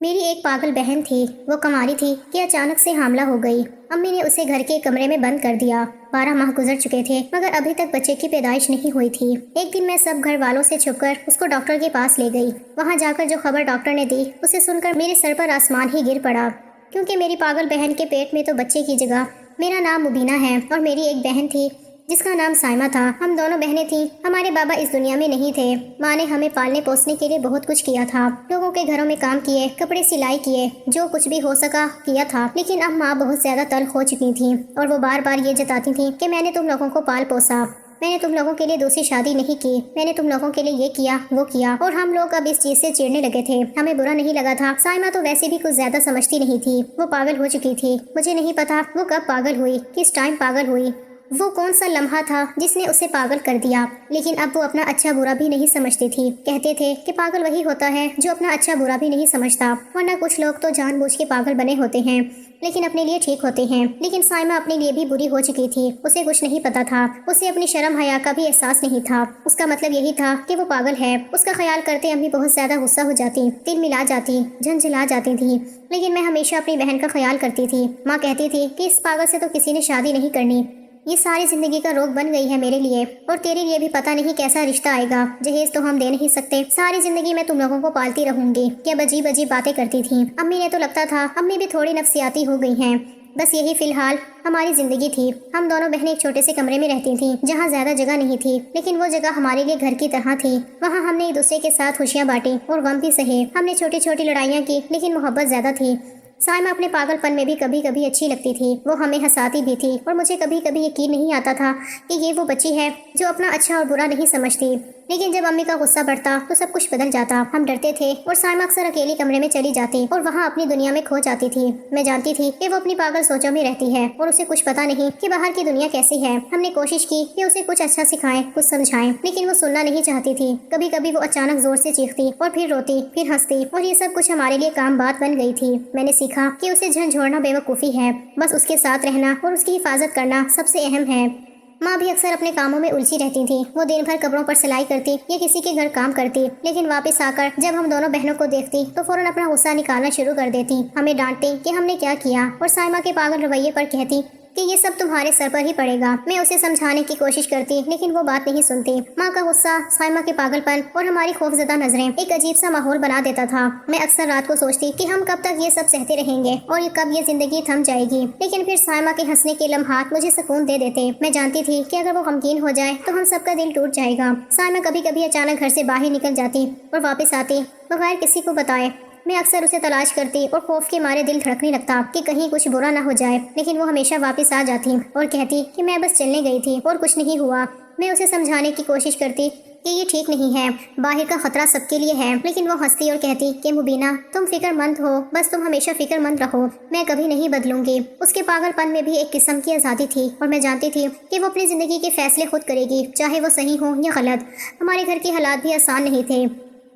میری ایک پاگل بہن تھی، وہ کماری تھی کہ اچانک سے حاملہ ہو گئی۔ امی نے اسے گھر کے کمرے میں بند کر دیا۔ 12 ماہ گزر چکے تھے مگر ابھی تک بچے کی پیدائش نہیں ہوئی تھی۔ ایک دن میں سب گھر والوں سے چھپ کر اس کو ڈاکٹر کے پاس لے گئی۔ وہاں جا کر جو خبر ڈاکٹر نے دی اسے سن کر میرے سر پر آسمان ہی گر پڑا، کیونکہ میری پاگل بہن کے پیٹ میں تو بچے کی جگہ میرا نام مبینہ ہے اور میری ایک بہن تھی جس کا نام سائمہ تھا۔ ہم دونوں بہنیں تھیں۔ ہمارے بابا اس دنیا میں نہیں تھے۔ ماں نے ہمیں پالنے پوسنے کے لیے بہت کچھ کیا تھا، لوگوں کے گھروں میں کام کیے، کپڑے سلائی کیے، جو کچھ بھی ہو سکا کیا تھا۔ لیکن اب ماں بہت زیادہ تلخ ہو چکی تھیں اور وہ بار بار یہ جتاتی تھیں کہ میں نے تم لوگوں کو پال پوسا، میں نے تم لوگوں کے لیے دوسری شادی نہیں کی، میں نے تم لوگوں کے لیے یہ کیا وہ کیا، اور ہم لوگ اب اس چیز سے چڑنے لگے تھے۔ ہمیں برا نہیں لگا تھا۔ سائمہ تو ویسے بھی کچھ زیادہ سمجھتی نہیں تھی، وہ پاگل ہو چکی تھی۔ مجھے نہیں پتا وہ کب پاگل ہوئی، کس ٹائم پاگل ہوئی، وہ کون سا لمحہ تھا جس نے اسے پاگل کر دیا۔ لیکن اب وہ اپنا اچھا برا بھی نہیں سمجھتی تھی۔ کہتے تھے کہ پاگل وہی ہوتا ہے جو اپنا اچھا برا بھی نہیں سمجھتا، ورنہ کچھ لوگ تو جان بوجھ کے پاگل بنے ہوتے ہیں لیکن اپنے لیے ٹھیک ہوتے ہیں۔ لیکن سائمہ اپنے لیے بھی بری ہو چکی تھی۔ اسے کچھ نہیں پتا تھا، اسے اپنی شرم حیا کا بھی احساس نہیں تھا۔ اس کا مطلب یہی تھا کہ وہ پاگل ہے۔ اس کا خیال کرتے امی بہت زیادہ غصہ ہو جاتی، دل ملا جاتی، جھنجھلا جاتی تھی۔ لیکن میں ہمیشہ اپنی بہن کا خیال کرتی تھی۔ ماں کہتی تھی کہ اس پاگل سے تو کسی نے شادی نہیں کرنی، یہ ساری زندگی کا روگ بن گئی ہے میرے لیے، اور تیرے لیے بھی پتہ نہیں کیسا رشتہ آئے گا، جہیز تو ہم دے نہیں سکتے، ساری زندگی میں تم لوگوں کو پالتی رہوں گی۔ کیا عجیب عجیب باتیں کرتی تھیں۔ امی نے تو لگتا تھا امی بھی تھوڑی نفسیاتی ہو گئی ہیں۔ بس یہی فی الحال ہماری زندگی تھی۔ ہم دونوں بہنیں ایک چھوٹے سے کمرے میں رہتی تھیں جہاں زیادہ جگہ نہیں تھی، لیکن وہ جگہ ہمارے لیے گھر کی طرح تھی۔ وہاں ہم نے ایک دوسرے کے ساتھ خوشیاں بانٹی اور غم بھی سہے۔ ہم نے چھوٹی چھوٹی لڑائیاں کی لیکن محبت زیادہ تھی۔ سائمہ اپنے پاگل پن میں بھی کبھی کبھی اچھی لگتی تھی، وہ ہمیں ہنساتی بھی تھی، اور مجھے کبھی کبھی یقین نہیں آتا تھا کہ یہ وہ بچی ہے جو اپنا اچھا اور برا نہیں سمجھتی۔ لیکن جب امی کا غصہ بڑھتا تو سب کچھ بدل جاتا۔ ہم ڈرتے تھے اور سائمہ اکثر اکیلی کمرے میں چلی جاتی اور وہاں اپنی دنیا میں کھو جاتی تھی۔ میں جانتی تھی کہ وہ اپنی پاگل سوچوں میں رہتی ہے اور اسے کچھ پتا نہیں کہ باہر کی دنیا کیسی ہے۔ ہم نے کوشش کی کہ اسے کچھ اچھا سکھائیں، کچھ سمجھائیں، لیکن وہ سننا نہیں چاہتی تھی۔ کبھی کبھی وہ اچانک زور سے چیختی اور پھر روتی، پھر ہنستی، اور یہ سب کچھ ہمارے لیے کام بات بن گئی تھی۔ میں نے سیکھا کہ اسے جھنجھوڑنا بے وقوفی ہے، بس اس کے ساتھ رہنا اور اس کی حفاظت کرنا سب سے اہم ہے۔ ماں بھی اکثر اپنے کاموں میں الجھی رہتی تھی۔ وہ دن بھر کپڑوں پر سلائی کرتی یا کسی کے گھر کام کرتی، لیکن واپس آ کر جب ہم دونوں بہنوں کو دیکھتی تو فوراً اپنا غصہ نکالنا شروع کر دیتی، ہمیں ڈانٹتی کہ ہم نے کیا کیا، اور سائمہ کے پاگل رویے پر کہتی کہ یہ سب تمہارے سر پر ہی پڑے گا۔ میں اسے سمجھانے کی کوشش کرتی لیکن وہ بات نہیں سنتی۔ ماں کا غصہ، سائمہ کے پاگل پن اور ہماری خوفزدہ نظریں ایک عجیب سا ماحول بنا دیتا تھا۔ میں اکثر رات کو سوچتی کہ ہم کب تک یہ سب سہتے رہیں گے اور کب یہ زندگی تھم جائے گی، لیکن پھر سائمہ کے ہنسنے کے لمحات مجھے سکون دے دیتے۔ میں جانتی تھی کہ اگر وہ غمگین ہو جائے تو ہم سب کا دل ٹوٹ جائے گا۔ سائمہ کبھی کبھی اچانک گھر سے باہر نکل جاتی اور واپس آتی بغیر کسی کو بتائے۔ میں اکثر اسے تلاش کرتی اور خوف کے مارے دل دھڑکنے لگتا کہ کہیں کچھ برا نہ ہو جائے، لیکن وہ ہمیشہ واپس آ جاتی اور کہتی کہ میں بس چلنے گئی تھی اور کچھ نہیں ہوا۔ میں اسے سمجھانے کی کوشش کرتی کہ یہ ٹھیک نہیں ہے، باہر کا خطرہ سب کے لیے ہے، لیکن وہ ہنستی اور کہتی کہ مبینہ تم فکر مند ہو، بس تم ہمیشہ فکر مند رہو، میں کبھی نہیں بدلوں گی۔ اس کے پاگل پن میں بھی ایک قسم کی آزادی تھی اور میں جانتی تھی کہ وہ اپنی زندگی کے فیصلے خود کرے گی، چاہے وہ صحیح ہوں یا غلط۔ ہمارے گھر کے حالات بھی آسان نہیں تھے،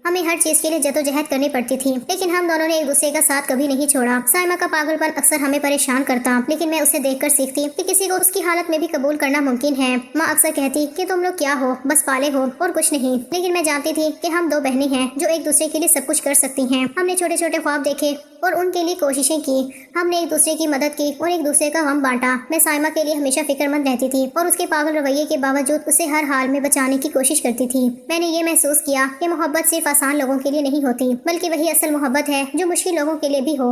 ہمیں ہر چیز کے لیے جدوجہد کرنی پڑتی تھی، لیکن ہم دونوں نے ایک دوسرے کا ساتھ کبھی نہیں چھوڑا۔ سائمہ کا پاگل پن اکثر ہمیں پریشان کرتا، لیکن میں اسے دیکھ کر سیکھتی کہ کسی کو اس کی حالت میں بھی قبول کرنا ممکن ہے۔ ماں اکثر کہتی کہ تم لوگ کیا ہو، بس پالے ہو اور کچھ نہیں، لیکن میں جانتی تھی کہ ہم دو بہنیں ہیں جو ایک دوسرے کے لیے سب کچھ کر سکتی ہیں۔ ہم نے چھوٹے چھوٹے خواب دیکھے اور ان کے لیے کوششیں کی، ہم نے ایک دوسرے کی مدد کی اور ایک دوسرے کا غم بانٹا۔ میں سائمہ کے لیے ہمیشہ فکر مند رہتی تھی اور اس کے پاگل رویے کے باوجود اسے ہر حال میں بچانے کی کوشش کرتی تھی۔ میں نے یہ محسوس کیا کہ محبت صرف آسان لوگوں کے لیے نہیں ہوتی، بلکہ وہی اصل محبت ہے جو مشکل لوگوں کے لیے بھی ہو۔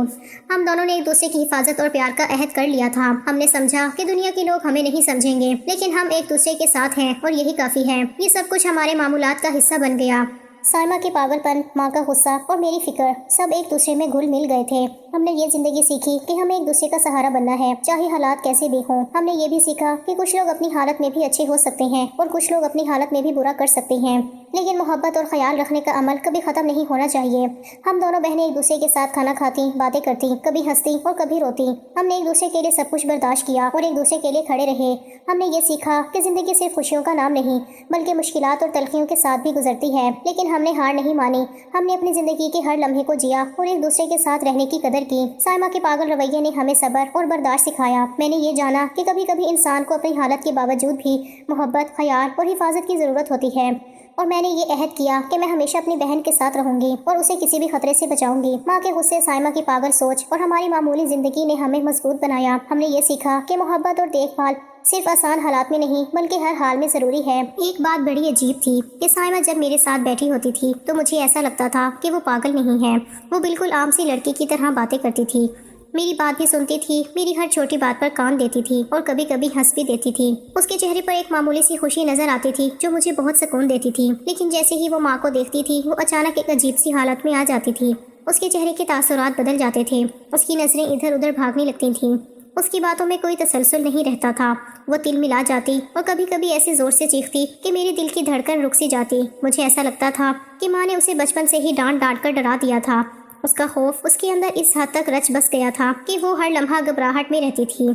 ہم دونوں نے ایک دوسرے کی حفاظت اور پیار کا عہد کر لیا تھا۔ ہم نے سمجھا کہ دنیا کے لوگ ہمیں نہیں سمجھیں گے، لیکن ہم ایک دوسرے کے ساتھ ہیں اور یہی کافی ہے۔ یہ سب کچھ ہمارے معمولات کا حصہ بن گیا۔ سائمہ کے پاگل پن، ماں کا غصہ اور میری فکر سب ایک دوسرے میں گھل مل گئے تھے۔ ہم نے یہ زندگی سیکھی کہ ہمیں ایک دوسرے کا سہارا بننا ہے، چاہے حالات کیسے بھی ہوں۔ ہم نے یہ بھی سیکھا کہ کچھ لوگ اپنی حالت میں بھی اچھے ہو سکتے ہیں اور کچھ لوگ اپنی حالت میں بھی برا کر سکتے ہیں، لیکن محبت اور خیال رکھنے کا عمل کبھی ختم نہیں ہونا چاہیے۔ ہم دونوں بہنیں ایک دوسرے کے ساتھ کھانا کھاتی، باتیں کرتی، کبھی ہنستی اور کبھی روتی۔ ہم نے ایک دوسرے کے لیے سب کچھ برداشت کیا اور ایک دوسرے کے لیے کھڑے رہے۔ ہم نے یہ سیکھا کہ زندگی صرف خوشیوں کا نام نہیں، بلکہ مشکلات اور تلخیوں کے ساتھ بھی گزرتی ہے، لیکن ہم نے ہار نہیں مانی۔ ہم نے اپنی زندگی کے ہر لمحے کو جیا اور ایک دوسرے کے ساتھ رہنے کی قدر کی۔ سائمہ کے پاگل رویے نے ہمیں صبر اور برداشت سکھایا۔ میں نے یہ جانا کہ کبھی کبھی انسان کو اپنی حالت کے باوجود بھی محبت، خیال اور حفاظت کی ضرورت ہوتی ہے۔ اور میں نے یہ عہد کیا کہ میں ہمیشہ اپنی بہن کے ساتھ رہوں گی اور اسے کسی بھی خطرے سے بچاؤں گی۔ ماں کے غصے، سائمہ کی پاگل سوچ اور ہماری معمولی زندگی نے ہمیں مضبوط بنایا۔ ہم نے یہ سیکھا کہ محبت اور دیکھ بھال صرف آسان حالات میں نہیں بلکہ ہر حال میں ضروری ہے۔ ایک بات بڑی عجیب تھی کہ سائمہ جب میرے ساتھ بیٹھی ہوتی تھی تو مجھے ایسا لگتا تھا کہ وہ پاگل نہیں ہے، وہ بالکل عام سی لڑکی کی طرح باتیں کرتی تھی، میری بات بھی سنتی تھی، میری ہر چھوٹی بات پر کان دیتی تھی اور کبھی کبھی ہنس بھی دیتی تھی۔ اس کے چہرے پر ایک معمولی سی خوشی نظر آتی تھی جو مجھے بہت سکون دیتی تھی، لیکن جیسے ہی وہ ماں کو دیکھتی تھی وہ اچانک ایک عجیب سی حالت میں آ جاتی تھی۔ اس کے چہرے کے تاثرات بدل جاتے تھے، اس کی نظریں ادھر ادھر بھاگنے لگتی تھیں، اس کی باتوں میں کوئی تسلسل نہیں رہتا تھا، وہ تل ملا جاتی اور کبھی کبھی ایسے زور سے چیختی کہ میرے دل کی دھڑکن رک سی جاتی۔ مجھے ایسا لگتا تھا کہ ماں نے اسے بچپن سے ہی ڈانٹ ڈانٹ کر ڈرا دیا تھا۔ اس کا خوف اس کے اندر اس حد تک رچ بس گیا تھا کہ وہ ہر لمحہ گھبراہٹ میں رہتی تھی،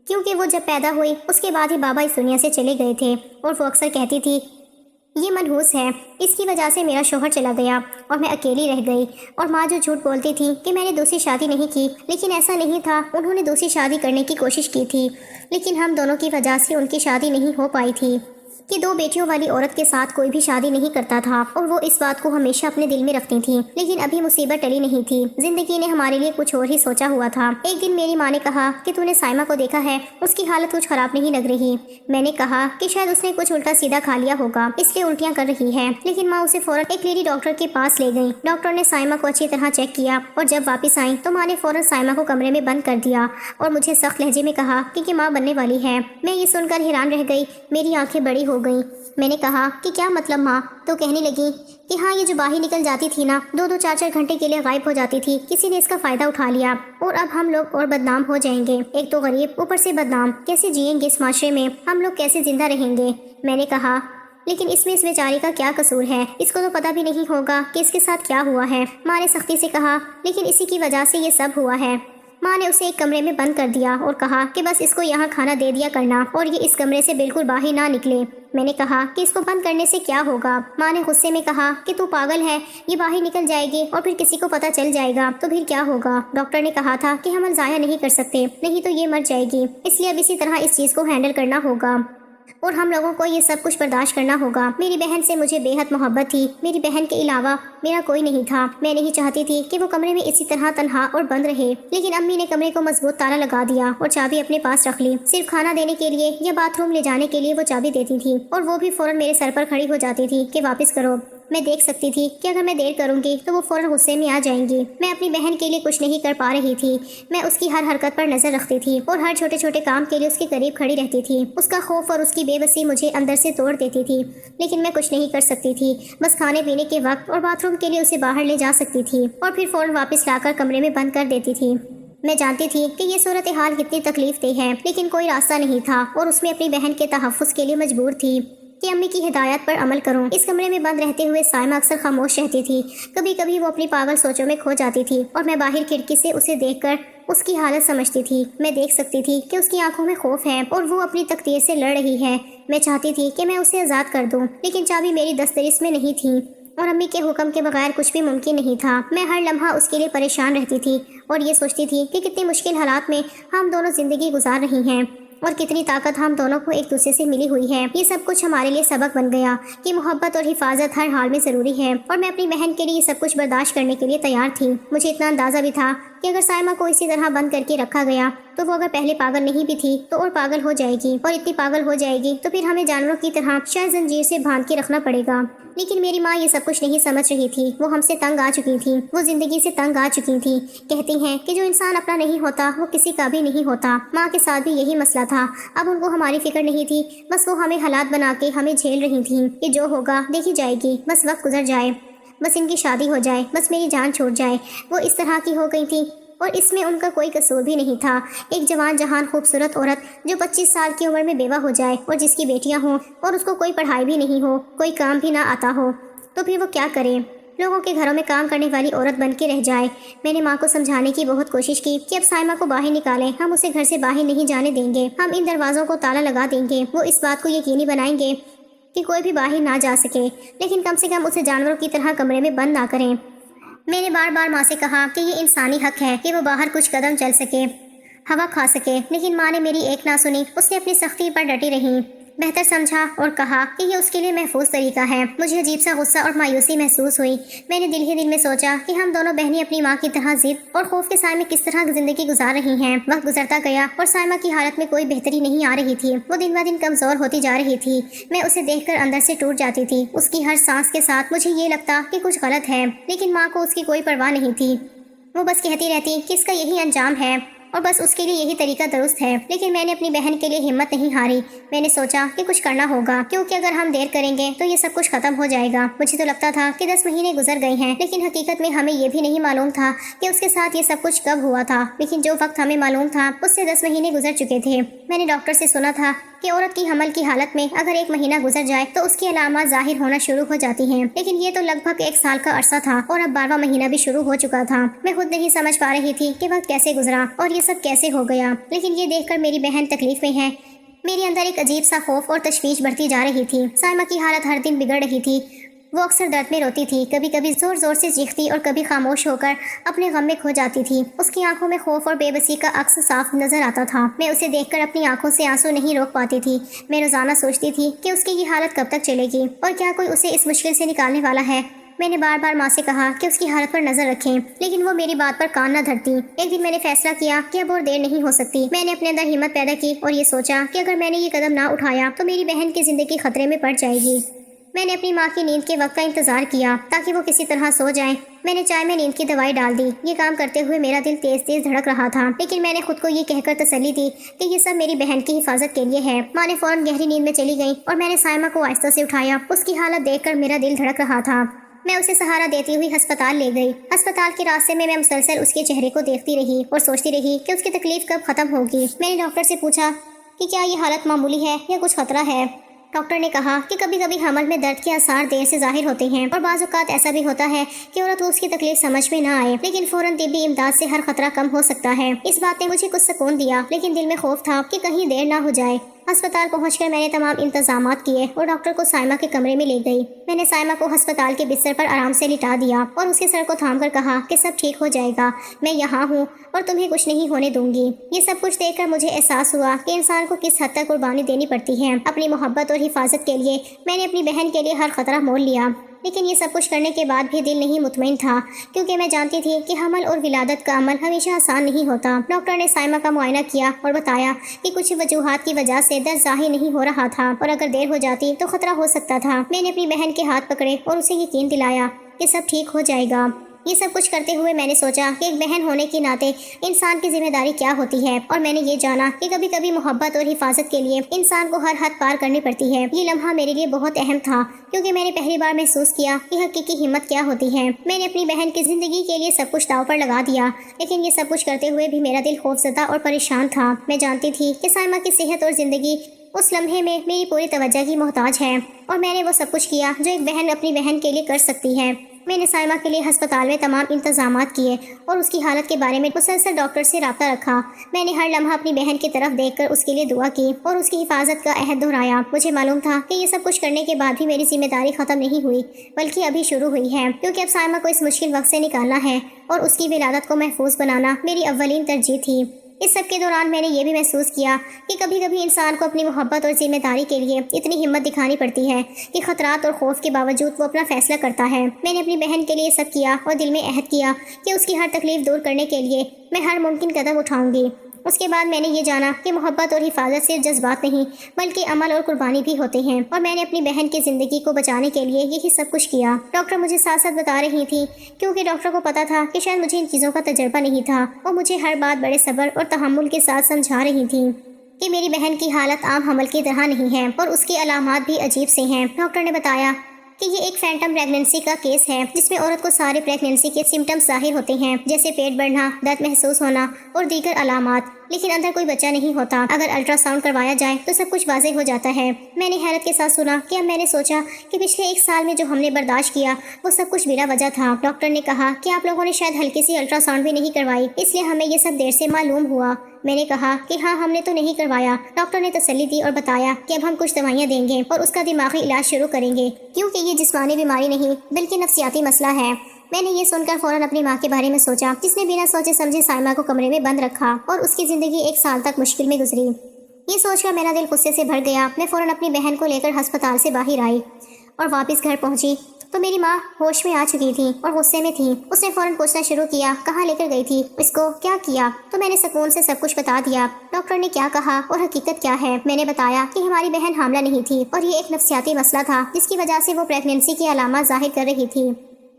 کیونکہ وہ جب پیدا ہوئی اس کے بعد ہی بابا اس دنیا سے چلے گئے تھے اور وہ اکثر کہتی تھی یہ منحوس ہے، اس کی وجہ سے میرا شوہر چلا گیا اور میں اکیلی رہ گئی۔ اور ماں جو جھوٹ بولتی تھی کہ میں نے دوسری شادی نہیں کی، لیکن ایسا نہیں تھا، انہوں نے دوسری شادی کرنے کی کوشش کی تھی، لیکن ہم دونوں کی وجہ سے ان کی شادی نہیں ہو پائی تھی کہ دو بیٹیوں والی عورت کے ساتھ کوئی بھی شادی نہیں کرتا تھا، اور وہ اس بات کو ہمیشہ اپنے دل میں رکھتی تھیں۔ لیکن ابھی مصیبت ٹلی نہیں تھی، زندگی نے ہمارے لیے کچھ اور ہی سوچا ہوا تھا۔ ایک دن میری ماں نے کہا کہ تو نے سائمہ کو دیکھا ہے، اس کی حالت کچھ خراب نہیں لگ رہی۔ میں نے کہا کہ شاید اس نے کچھ الٹا سیدھا کھا لیا ہوگا اس لیے الٹیاں کر رہی ہے، لیکن ماں اسے فوراً ایک لیڈی ڈاکٹر کے پاس لے گئی۔ ڈاکٹر نے سائمہ کو اچھی طرح چیک کیا اور جب واپس آئیں تو ماں نے فوراً سائمہ کو کمرے میں بند کر دیا اور مجھے سخت لہجے میں کہا کہ ماں بننے والی ہے۔ میں یہ سن کر حیران رہ گئی، میری آنکھیں بڑی ہو گئیں۔ میں نے کہا کہ کیا مطلب ماں؟ تو کہنے لگی کہ ہاں، یہ جو باہر نکل جاتی تھی نا، 2-2 4-4 گھنٹے کے لیے غائب ہو جاتی تھی، کسی نے اس کا فائدہ اٹھا لیا اور اب ہم لوگ اور بدنام ہو جائیں گے، ایک تو غریب اوپر سے بدنام، کیسے جئیں گے اس معاشرے میں، ہم لوگ کیسے زندہ رہیں گے؟ میں نے کہا لیکن اس میں اس بیچاری کا کیا قصور ہے، اس کو تو پتہ بھی نہیں ہوگا کہ اس کے ساتھ کیا ہوا ہے۔ ماں نے سختی سے کہا لیکن اسی کی وجہ سے یہ سب ہوا ہے۔ ماں نے اسے ایک کمرے میں بند کر دیا اور کہا کہ بس اس کو یہاں کھانا دے دیا کرنا اور یہ اس کمرے سے بالکل باہر نہ نکلے۔ میں نے کہا کہ اس کو بند کرنے سے کیا ہوگا؟ ماں نے غصے میں کہا کہ تو پاگل ہے، یہ باہر نکل جائے گی اور پھر کسی کو پتہ چل جائے گا تو پھر کیا ہوگا؟ ڈاکٹر نے کہا تھا کہ ہم ضائع نہیں کر سکتے، نہیں تو یہ مر جائے گی، اس لیے اب اسی طرح اس چیز کو ہینڈل کرنا ہوگا اور ہم لوگوں کو یہ سب کچھ برداشت کرنا ہوگا۔ میری بہن سے مجھے بے حد محبت تھی، میری بہن کے علاوہ میرا کوئی نہیں تھا۔ میں نہیں چاہتی تھی کہ وہ کمرے میں اسی طرح تنہا اور بند رہے، لیکن امی نے کمرے کو مضبوط تالا لگا دیا اور چابی اپنے پاس رکھ لی۔ صرف کھانا دینے کے لیے یا باتھ روم لے جانے کے لیے وہ چابی دیتی تھی اور وہ بھی فوراً میرے سر پر کھڑی ہو جاتی تھی کہ واپس کرو۔ میں دیکھ سکتی تھی کہ اگر میں دیر کروں گی تو وہ فوراً غصے میں آ جائیں گی۔ میں اپنی بہن کے لیے کچھ نہیں کر پا رہی تھی، میں اس کی ہر حرکت پر نظر رکھتی تھی اور ہر چھوٹے چھوٹے کام کے لیے اس کے قریب کھڑی رہتی تھی۔ اس کا خوف اور اس کی بے بسی مجھے اندر سے توڑ دیتی تھی، لیکن میں کچھ نہیں کر سکتی تھی، بس کھانے پینے کے وقت اور باتھ روم کے لیے اسے باہر لے جا سکتی تھی اور پھر فوراً واپس لا کر کمرے میں بند کر دیتی تھی۔ میں جانتی تھی کہ یہ صورتحال کتنی تکلیف دہ ہے، لیکن کوئی راستہ نہیں تھا اور اس میں اپنی بہن کے تحفظ کے لیے مجبور تھی کہ امی کی ہدایت پر عمل کروں۔ اس کمرے میں بند رہتے ہوئے سائمہ اکثر خاموش رہتی تھی، کبھی کبھی وہ اپنی پاگل سوچوں میں کھو جاتی تھی اور میں باہر کھڑکی سے اسے دیکھ کر اس کی حالت سمجھتی تھی۔ میں دیکھ سکتی تھی کہ اس کی آنکھوں میں خوف ہے اور وہ اپنی تقدیر سے لڑ رہی ہے۔ میں چاہتی تھی کہ میں اسے آزاد کر دوں، لیکن چابی میری دسترس میں نہیں تھی اور امی کے حکم کے بغیر کچھ بھی ممکن نہیں تھا۔ میں ہر لمحہ اس کے لیے پریشان رہتی تھی اور یہ سوچتی تھی کہ کتنی مشکل حالات میں ہم دونوں زندگی گزار رہی ہیں اور کتنی طاقت ہم دونوں کو ایک دوسرے سے ملی ہوئی ہے۔ یہ سب کچھ ہمارے لیے سبق بن گیا کہ محبت اور حفاظت ہر حال میں ضروری ہے، اور میں اپنی بہن کے لیے یہ سب کچھ برداشت کرنے کے لیے تیار تھی۔ مجھے اتنا اندازہ بھی تھا کہ اگر سائمہ کو اسی طرح بند کر کے رکھا گیا تو وہ اگر پہلے پاگل نہیں بھی تھی تو اور پاگل ہو جائے گی، اور اتنی پاگل ہو جائے گی تو پھر ہمیں جانوروں کی طرح شاید زنجیر سے باندھ کے رکھنا پڑے گا۔ لیکن میری ماں یہ سب کچھ نہیں سمجھ رہی تھی، وہ ہم سے تنگ آ چکی تھی، وہ زندگی سے تنگ آ چکی تھی۔ کہتی ہیں کہ جو انسان اپنا نہیں ہوتا وہ کسی کا بھی نہیں ہوتا۔ ماں کے ساتھ بھی یہی مسئلہ تھا، اب ان کو ہماری فکر نہیں تھی، بس وہ ہمیں حالات بنا کے ہمیں جھیل رہی تھیں کہ جو ہوگا دیکھی جائے گی، بس وقت گزر جائے، بس ان کی شادی ہو جائے، بس میری جان چھوٹ جائے۔ وہ اس طرح کی ہو گئی تھی اور اس میں ان کا کوئی قصور بھی نہیں تھا۔ ایک جوان جہان خوبصورت عورت جو 25 سال کی عمر میں بیوہ ہو جائے اور جس کی بیٹیاں ہوں اور اس کو کوئی پڑھائی بھی نہیں ہو، کوئی کام بھی نہ آتا ہو، تو پھر وہ کیا کرے؟ لوگوں کے گھروں میں کام کرنے والی عورت بن کے رہ جائے۔ میں نے ماں کو سمجھانے کی بہت کوشش کی کہ اب سائمہ کو باہر نکالیں، ہم اسے گھر سے باہر نہیں جانے دیں گے، ہم ان دروازوں کو تالا لگا دیں گے، وہ اس بات کو یقینی بنائیں گے کہ کوئی بھی باہر نہ جا سکے، لیکن کم سے کم اسے جانوروں کی طرح کمرے میں بند نہ کریں۔ میں نے بار بار ماں سے کہا کہ یہ انسانی حق ہے کہ وہ باہر کچھ قدم چل سکے، ہوا کھا سکے، لیکن ماں نے میری ایک نہ سنی، اس نے اپنی سختی پر ڈٹی رہی۔ بہتر سمجھا اور کہا کہ یہ اس کے لیے محفوظ طریقہ ہے۔ مجھے عجیب سا غصہ اور مایوسی محسوس ہوئی۔ میں نے دل ہی دل میں سوچا کہ ہم دونوں بہنیں اپنی ماں کی طرح ضد اور خوف کے سائے میں کس طرح زندگی گزار رہی ہیں۔ وقت گزرتا گیا اور سائمہ کی حالت میں کوئی بہتری نہیں آ رہی تھی۔ وہ دن بہ دن کمزور ہوتی جا رہی تھی۔ میں اسے دیکھ کر اندر سے ٹوٹ جاتی تھی۔ اس کی ہر سانس کے ساتھ مجھے یہ لگتا کہ کچھ غلط ہے، لیکن ماں کو اس کی کوئی پرواہ نہیں تھی۔ وہ بس کہتی رہتی کہ اس کا یہی انجام ہے اور بس اس کے لیے یہی طریقہ درست ہے۔ لیکن میں نے اپنی بہن کے لیے ہمت نہیں ہاری۔ میں نے سوچا کہ کچھ کرنا ہوگا، کیونکہ اگر ہم دیر کریں گے تو یہ سب کچھ ختم ہو جائے گا۔ مجھے تو لگتا تھا کہ 10 مہینے گزر گئے ہیں، لیکن حقیقت میں ہمیں یہ بھی نہیں معلوم تھا کہ اس کے ساتھ یہ سب کچھ کب ہوا تھا۔ لیکن جو وقت ہمیں معلوم تھا اس سے 10 مہینے گزر چکے تھے۔ میں نے ڈاکٹر سے سنا تھا کہ عورت کی حمل کی حالت میں اگر 1 مہینہ گزر جائے تو اس کی علامات ظاہر ہونا شروع ہو جاتی ہیں، لیکن یہ تو لگ بھگ 1 سال کا عرصہ تھا اور اب 12واں مہینہ بھی شروع ہو چکا تھا۔ میں خود نہیں سمجھ پا رہی تھی کہ وقت کیسے گزرا اور یہ سب کیسے ہو گیا، لیکن یہ دیکھ کر میری بہن تکلیف میں ہے، میرے اندر ایک عجیب سا خوف اور تشویش بڑھتی جا رہی تھی۔ سائمہ کی حالت ہر دن بگڑ رہی تھی۔ وہ اکثر درد میں روتی تھی، کبھی کبھی زور زور سے چیختی اور کبھی خاموش ہو کر اپنے غم میں کھو جاتی تھی۔ اس کی آنکھوں میں خوف اور بے بسی کا عکس صاف نظر آتا تھا۔ میں اسے دیکھ کر اپنی آنکھوں سے آنسو نہیں روک پاتی تھی۔ میں روزانہ سوچتی تھی کہ اس کی یہ حالت کب تک چلے گی اور کیا کوئی اسے اس مشکل سے نکالنے والا ہے۔ میں نے بار بار ماں سے کہا کہ اس کی حالت پر نظر رکھیں، لیکن وہ میری بات پر کان نہ دھرتی۔ ایک دن میں نے فیصلہ کیا کہ اب اور دیر نہیں ہو سکتی۔ میں نے اپنے اندر ہمت پیدا کی اور یہ سوچا کہ اگر میں نے یہ قدم نہ اٹھایا تو میری بہن کی زندگی خطرے میں پڑ جائے گی۔ میں نے اپنی ماں کی نیند کے وقت کا انتظار کیا تاکہ وہ کسی طرح سو جائیں۔ میں نے چائے میں نیند کی دوائی ڈال دی۔ یہ کام کرتے ہوئے میرا دل تیز تیز دھڑک رہا تھا، لیکن میں نے خود کو یہ کہہ کر تسلی دی کہ یہ سب میری بہن کی حفاظت کے لیے ہے۔ ماں نے فوراً گہری نیند میں چلی گئی اور میں نے سائمہ کو آہستہ سے اٹھایا۔ اس کی حالت دیکھ کر میرا دل دھڑک رہا تھا۔ میں اسے سہارا دیتی ہوئی ہسپتال لے گئی۔ ہسپتال کے راستے میں مسلسل اس کے چہرے کو دیکھتی رہی اور سوچتی رہی کہ اس کی تکلیف کب ختم ہوگی۔ میں نے ڈاکٹر سے پوچھا کہ کیا یہ حالت معمولی ہے یا کچھ خطرہ ہے۔ ڈاکٹر نے کہا کہ کبھی کبھی حمل میں درد کے آثار دیر سے ظاہر ہوتے ہیں اور بعض اوقات ایسا بھی ہوتا ہے کہ عورت کو اس کی تکلیف سمجھ میں نہ آئے، لیکن فوراً طبی امداد سے ہر خطرہ کم ہو سکتا ہے۔ اس بات نے مجھے کچھ سکون دیا، لیکن دل میں خوف تھا کہ کہیں دیر نہ ہو جائے۔ ہسپتال پہنچ کر میں نے تمام انتظامات کیے اور ڈاکٹر کو سائمہ کے کمرے میں لے گئی۔ میں نے سائمہ کو ہسپتال کے بستر پر آرام سے لٹا دیا اور اس کے سر کو تھام کر کہا کہ سب ٹھیک ہو جائے گا، میں یہاں ہوں اور تمہیں کچھ نہیں ہونے دوں گی۔ یہ سب کچھ دیکھ کر مجھے احساس ہوا کہ انسان کو کس حد تک قربانی دینی پڑتی ہے اپنی محبت اور حفاظت کے لیے۔ میں نے اپنی بہن کے لیے ہر خطرہ مول لیا، لیکن یہ سب کچھ کرنے کے بعد بھی دل نہیں مطمئن تھا، کیونکہ میں جانتی تھی کہ حمل اور ولادت کا عمل ہمیشہ آسان نہیں ہوتا۔ ڈاکٹر نے سائمہ کا معائنہ کیا اور بتایا کہ کچھ وجوہات کی وجہ سے درد ظاہر نہیں ہو رہا تھا اور اگر دیر ہو جاتی تو خطرہ ہو سکتا تھا۔ میں نے اپنی بہن کے ہاتھ پکڑے اور اسے یقین دلایا کہ سب ٹھیک ہو جائے گا۔ یہ سب کچھ کرتے ہوئے میں نے سوچا کہ ایک بہن ہونے کے ناطے انسان کی ذمہ داری کیا ہوتی ہے، اور میں نے یہ جانا کہ کبھی کبھی محبت اور حفاظت کے لیے انسان کو ہر حد پار کرنی پڑتی ہے۔ یہ لمحہ میرے لیے بہت اہم تھا، کیونکہ میں نے پہلی بار محسوس کیا کہ حقیقی ہمت کیا ہوتی ہے۔ میں نے اپنی بہن کی زندگی کے لیے سب کچھ داؤ پر لگا دیا، لیکن یہ سب کچھ کرتے ہوئے بھی میرا دل خوفزدہ اور پریشان تھا۔ میں جانتی تھی کہ سائمہ کی صحت اور زندگی اس لمحے میں میری پوری توجہ کی محتاج ہے، اور میں نے وہ سب کچھ کیا جو ایک بہن اپنی بہن کے لیے کر سکتی ہے۔ میں نے سائمہ کے لیے ہسپتال میں تمام انتظامات کیے اور اس کی حالت کے بارے میں مسلسل ڈاکٹر سے رابطہ رکھا۔ میں نے ہر لمحہ اپنی بہن کی طرف دیکھ کر اس کے لیے دعا کی اور اس کی حفاظت کا عہد دہرایا۔ مجھے معلوم تھا کہ یہ سب کچھ کرنے کے بعد بھی میری ذمہ داری ختم نہیں ہوئی، بلکہ ابھی شروع ہوئی ہے، کیونکہ اب سائمہ کو اس مشکل وقت سے نکالنا ہے اور اس کی ولادت کو محفوظ بنانا میری اولین ترجیح تھی۔ اس سب کے دوران میں نے یہ بھی محسوس کیا کہ کبھی کبھی انسان کو اپنی محبت اور ذمہ داری کے لیے اتنی ہمت دکھانی پڑتی ہے کہ خطرات اور خوف کے باوجود وہ اپنا فیصلہ کرتا ہے۔ میں نے اپنی بہن کے لیے سب کیا اور دل میں عہد کیا کہ اس کی ہر تکلیف دور کرنے کے لیے میں ہر ممکن قدم اٹھاؤں گی۔ اس کے بعد میں نے یہ جانا کہ محبت اور حفاظت صرف جذبات نہیں بلکہ عمل اور قربانی بھی ہوتے ہیں، اور میں نے اپنی بہن کی زندگی کو بچانے کے لیے یہی سب کچھ کیا۔ ڈاکٹر مجھے ساتھ ساتھ بتا رہی تھی، کیونکہ ڈاکٹر کو پتا تھا کہ شاید مجھے ان چیزوں کا تجربہ نہیں تھا۔ وہ مجھے ہر بات بڑے صبر اور تحمل کے ساتھ سمجھا رہی تھیں کہ میری بہن کی حالت عام حمل کی طرح نہیں ہے اور اس کی علامات بھی عجیب سے ہیں۔ ڈاکٹر نے بتایا کہ یہ ایک فینٹم پریگننسی کا کیس ہے، جس میں عورت کو سارے پریگننسی کے سمٹمز ظاہر ہوتے ہیں، جیسے پیٹ بڑھنا، درد محسوس ہونا اور دیگر علامات، لیکن اندر کوئی بچہ نہیں ہوتا۔ اگر الٹرا ساؤنڈ کروایا جائے تو سب کچھ واضح ہو جاتا ہے۔ میں نے حیرت کے ساتھ سنا کہ اب میں نے سوچا کہ پچھلے 1 سال میں جو ہم نے برداشت کیا وہ سب کچھ بلا وجہ تھا۔ ڈاکٹر نے کہا کہ آپ لوگوں نے شاید ہلکی سی الٹرا ساؤنڈ بھی نہیں کروائی، اس لیے ہمیں یہ سب دیر سے معلوم ہوا۔ میں نے کہا کہ ہاں، ہم نے تو نہیں کروایا۔ ڈاکٹر نے تسلی دی اور بتایا کہ اب ہم کچھ دوائیاں دیں گے اور اس کا دماغی علاج شروع کریں گے، کیونکہ یہ جسمانی بیماری نہیں بلکہ نفسیاتی مسئلہ ہے۔ میں نے یہ سن کر فوراً اپنی ماں کے بارے میں سوچا، جس نے بنا سوچے سمجھے سائمہ کو کمرے میں بند رکھا اور اس کی زندگی 1 سال تک مشکل میں گزری۔ یہ سوچ کر میرا دل غصے سے بھر گیا۔ میں فوراً اپنی بہن کو لے کر ہسپتال سے باہر آئی اور واپس گھر پہنچی تو میری ماں ہوش میں آ چکی تھی اور غصے میں تھی۔ اس نے فوراً پوچھنا شروع کیا، کہاں لے کر گئی تھی اس کو، کیا کیا؟ تو میں نے سکون سے سب کچھ بتا دیا، ڈاکٹر نے کیا کہا اور حقیقت کیا ہے۔ میں نے بتایا کہ ہماری بہن حاملہ نہیں تھی اور یہ ایک نفسیاتی مسئلہ تھا جس کی وجہ سے وہ پریگنینسی کی علامات ظاہر کر رہی تھی۔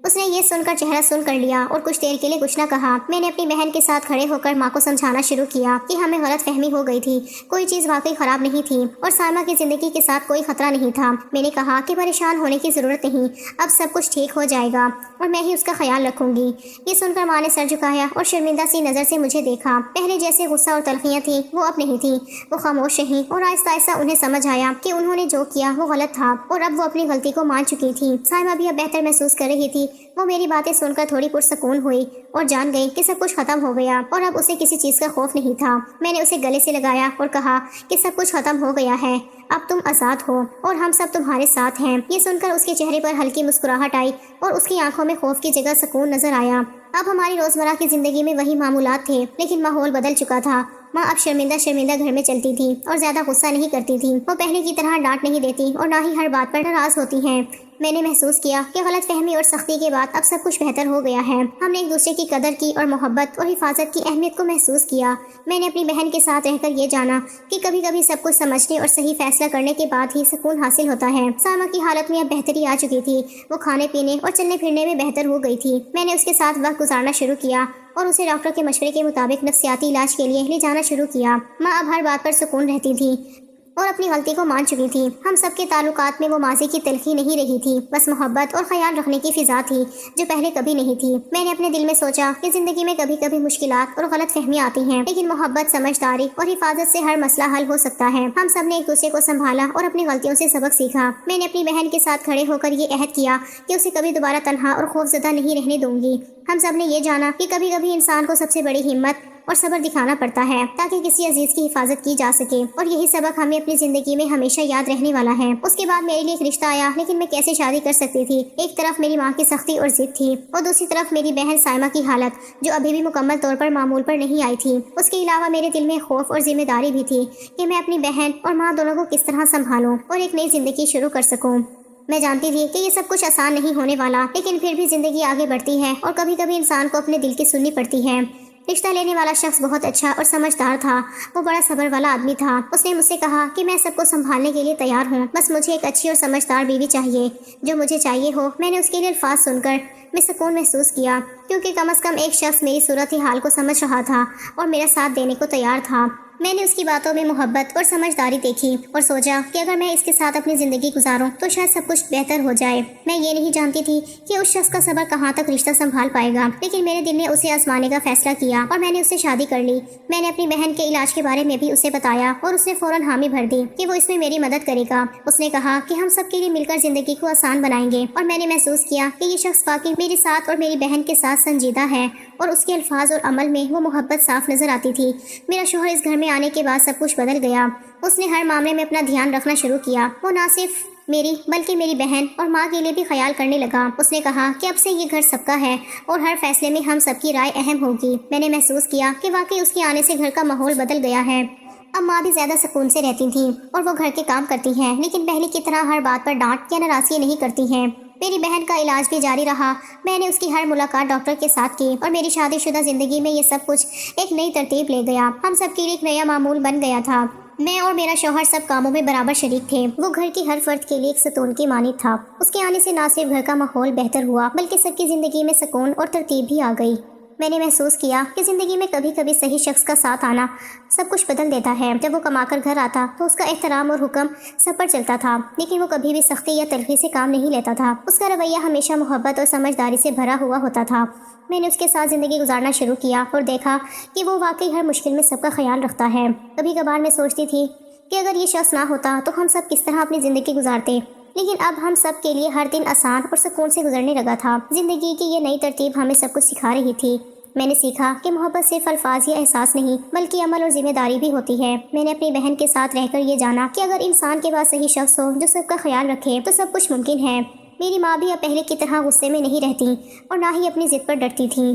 اس نے یہ سن کر چہرہ سن کر لیا اور کچھ دیر کے لیے کچھ نہ کہا۔ میں نے اپنی بہن کے ساتھ کھڑے ہو کر ماں کو سمجھانا شروع کیا کہ ہمیں غلط فہمی ہو گئی تھی، کوئی چیز واقعی خراب نہیں تھی اور سائمہ کی زندگی کے ساتھ کوئی خطرہ نہیں تھا۔ میں نے کہا کہ پریشان ہونے کی ضرورت نہیں، اب سب کچھ ٹھیک ہو جائے گا اور میں ہی اس کا خیال رکھوں گی۔ یہ سن کر ماں نے سر جھکایا اور شرمندہ سی نظر سے مجھے دیکھا۔ پہلے جیسے غصہ اور تلخیاں تھیں وہ اب نہیں تھیں، وہ خاموش رہیں اور آہستہ آہستہ انہیں سمجھ آیا کہ انہوں نے جو کیا وہ غلط تھا اور اب وہ اپنی غلطی کو مان چکی تھی۔ سائمہ بھی اب بہتر محسوس کر رہی تھی۔ وہ میری باتیں سن کر تھوڑی پرسکون ہوئی اور جان گئی کہ سب کچھ ختم ہو گیا اور اب اسے کسی چیز کا خوف نہیں تھا۔ میں نے اسے گلے سے لگایا اور کہا کہ سب کچھ ختم ہو گیا ہے، اب تم آزاد ہو اور ہم سب تمہارے ساتھ ہیں۔ یہ سن کر اس کے چہرے پر ہلکی مسکراہٹ آئی اور اس کی آنکھوں میں خوف کی جگہ سکون نظر آیا۔ اب ہماری روزمرہ کی زندگی میں وہی معمولات تھے لیکن ماحول بدل چکا تھا۔ ماں اب شرمندہ شرمندہ گھر میں چلتی تھی اور زیادہ غصہ نہیں کرتی تھی۔ وہ پہلے کی طرح ڈانٹ نہیں دیتی اور نہ ہی ہر بات پر ناراض ہوتی ہیں۔ میں نے محسوس کیا کہ غلط فہمی اور سختی کے بعد اب سب کچھ بہتر ہو گیا ہے۔ ہم نے ایک دوسرے کی قدر کی اور محبت اور حفاظت کی اہمیت کو محسوس کیا۔ میں نے اپنی بہن کے ساتھ رہ کر یہ جانا کہ کبھی کبھی سب کچھ سمجھنے اور صحیح فیصلہ کرنے کے بعد ہی سکون حاصل ہوتا ہے۔ سائمہ کی حالت میں اب بہتری آ چکی تھی۔ وہ کھانے پینے اور چلنے پھرنے میں بہتر ہو گئی تھی۔ میں نے اس کے ساتھ وقت گزارنا شروع کیا اور اسے ڈاکٹر کے مشورے کے مطابق نفسیاتی علاج کے لیے لے جانا شروع کیا۔ ماں اب ہر بات پر سکون رہتی تھی اور اپنی غلطی کو مان چکی تھی۔ ہم سب کے تعلقات میں وہ ماضی کی تلخی نہیں رہی تھی، بس محبت اور خیال رکھنے کی فضا تھی جو پہلے کبھی نہیں تھی۔ میں نے اپنے دل میں سوچا کہ زندگی میں کبھی کبھی مشکلات اور غلط فہمیاں آتی ہیں لیکن محبت، سمجھداری اور حفاظت سے ہر مسئلہ حل ہو سکتا ہے۔ ہم سب نے ایک دوسرے کو سنبھالا اور اپنی غلطیوں سے سبق سیکھا۔ میں نے اپنی بہن کے ساتھ کھڑے ہو کر یہ عہد کیا کہ اسے کبھی دوبارہ تنہا اور خوفزدہ نہیں رہنے دوں گی۔ ہم سب نے یہ جانا کہ کبھی کبھی انسان کو سب سے بڑی ہمت اور صبر دکھانا پڑتا ہے تاکہ کسی عزیز کی حفاظت کی جا سکے، اور یہی سبق ہمیں اپنی زندگی میں ہمیشہ یاد رہنے والا ہے۔ اس کے بعد میرے لیے ایک رشتہ آیا لیکن میں کیسے شادی کر سکتی تھی؟ ایک طرف میری ماں کی سختی اور ضد تھی اور دوسری طرف میری بہن سائمہ کی حالت جو ابھی بھی مکمل طور پر معمول پر نہیں آئی تھی۔ اس کے علاوہ میرے دل میں خوف اور ذمہ داری بھی تھی کہ میں اپنی بہن اور ماں دونوں کو کس طرح سنبھالوں اور ایک نئی زندگی شروع کر سکوں۔ میں جانتی تھی کہ یہ سب کچھ آسان نہیں ہونے والا، لیکن پھر بھی زندگی آگے بڑھتی ہے اور کبھی کبھی انسان کو اپنے دل کی سننی پڑتی ہے۔ رشتہ لینے والا شخص بہت اچھا اور سمجھدار تھا۔ وہ بڑا صبر والا آدمی تھا۔ اس نے مجھ سے کہا کہ میں سب کو سنبھالنے کے لیے تیار ہوں، بس مجھے ایک اچھی اور سمجھدار بیوی چاہیے جو مجھے چاہیے ہو۔ میں نے اس کے لیے الفاظ سن کر میں سکون محسوس کیا کیونکہ کم از کم ایک شخص میری صورتحال کو سمجھ رہا تھا اور میرا ساتھ دینے کو تیار تھا۔ میں نے اس کی باتوں میں محبت اور سمجھداری دیکھی اور سوچا کہ اگر میں اس کے ساتھ اپنی زندگی گزاروں تو شاید سب کچھ بہتر ہو جائے۔ میں یہ نہیں جانتی تھی کہ اس شخص کا صبر کہاں تک رشتہ سنبھال پائے گا، لیکن میرے دل نے اسے آزمانے کا فیصلہ کیا اور میں نے اس سے شادی کر لی۔ میں نے اپنی بہن کے علاج کے بارے میں بھی اسے بتایا اور اس نے فوراً حامی بھر دی کہ وہ اس میں میری مدد کرے گا۔ اس نے کہا کہ ہم سب کے لیے مل کر زندگی کو آسان بنائیں گے، اور میں نے محسوس کیا کہ یہ شخص واقعی میرے ساتھ اور میری بہن کے ساتھ سنجیدہ ہے اور اس کے الفاظ اور عمل میں وہ محبت صاف نظر آتی تھی۔ میرا شوہر اس گھر میں آنے کے بعد سب کچھ بدل گیا۔ اس نے ہر معاملے میں اپنا دھیان رکھنا شروع کیا۔ وہ نہ صرف میری بلکہ میری بہن اور ماں کے لیے بھی خیال کرنے لگا۔ اس نے کہا کہ اب سے یہ گھر سب کا ہے اور ہر فیصلے میں ہم سب کی رائے اہم ہوگی۔ میں نے محسوس کیا کہ واقعی اس کے آنے سے گھر کا ماحول بدل گیا ہے۔ اب ماں بھی زیادہ سکون سے رہتی تھی اور وہ گھر کے کام کرتی ہیں لیکن پہلے کی طرح ہر بات پر ڈانٹ یا ناراضگی نہیں کرتی ہیں۔ میری بہن کا علاج بھی جاری رہا۔ میں نے اس کی ہر ملاقات ڈاکٹر کے ساتھ کی اور میری شادی شدہ زندگی میں یہ سب کچھ ایک نئی ترتیب لے گیا۔ ہم سب کے لیے ایک نیا معمول بن گیا تھا۔ میں اور میرا شوہر سب کاموں میں برابر شریک تھے۔ وہ گھر کی ہر فرد کے لیے ایک ستون کی مانند تھا۔ اس کے آنے سے نہ صرف گھر کا ماحول بہتر ہوا بلکہ سب کی زندگی میں سکون اور ترتیب بھی آ گئی۔ میں نے محسوس کیا کہ زندگی میں کبھی کبھی صحیح شخص کا ساتھ آنا سب کچھ بدل دیتا ہے۔ جب وہ کما کر گھر آتا تو اس کا احترام اور حکم سب پر چلتا تھا، لیکن وہ کبھی بھی سختی یا تلخی سے کام نہیں لیتا تھا۔ اس کا رویہ ہمیشہ محبت اور سمجھداری سے بھرا ہوا ہوتا تھا۔ میں نے اس کے ساتھ زندگی گزارنا شروع کیا اور دیکھا کہ وہ واقعی ہر مشکل میں سب کا خیال رکھتا ہے۔ کبھی کبھار میں سوچتی تھی کہ اگر یہ شخص نہ ہوتا تو ہم سب کس طرح اپنی زندگی گزارتے، لیکن اب ہم سب کے لیے ہر دن آسان اور سکون سے گزرنے لگا تھا۔ زندگی کی یہ نئی ترتیب ہمیں سب کچھ سکھا رہی تھی۔ میں نے سیکھا کہ محبت صرف الفاظ یا احساس نہیں بلکہ عمل اور ذمہ داری بھی ہوتی ہے۔ میں نے اپنی بہن کے ساتھ رہ کر یہ جانا کہ اگر انسان کے پاس صحیح شخص ہو جو سب کا خیال رکھے تو سب کچھ ممکن ہے۔ میری ماں بھی اب پہلے کی طرح غصے میں نہیں رہتی اور نہ ہی اپنی ضد پر ڈرتی تھی۔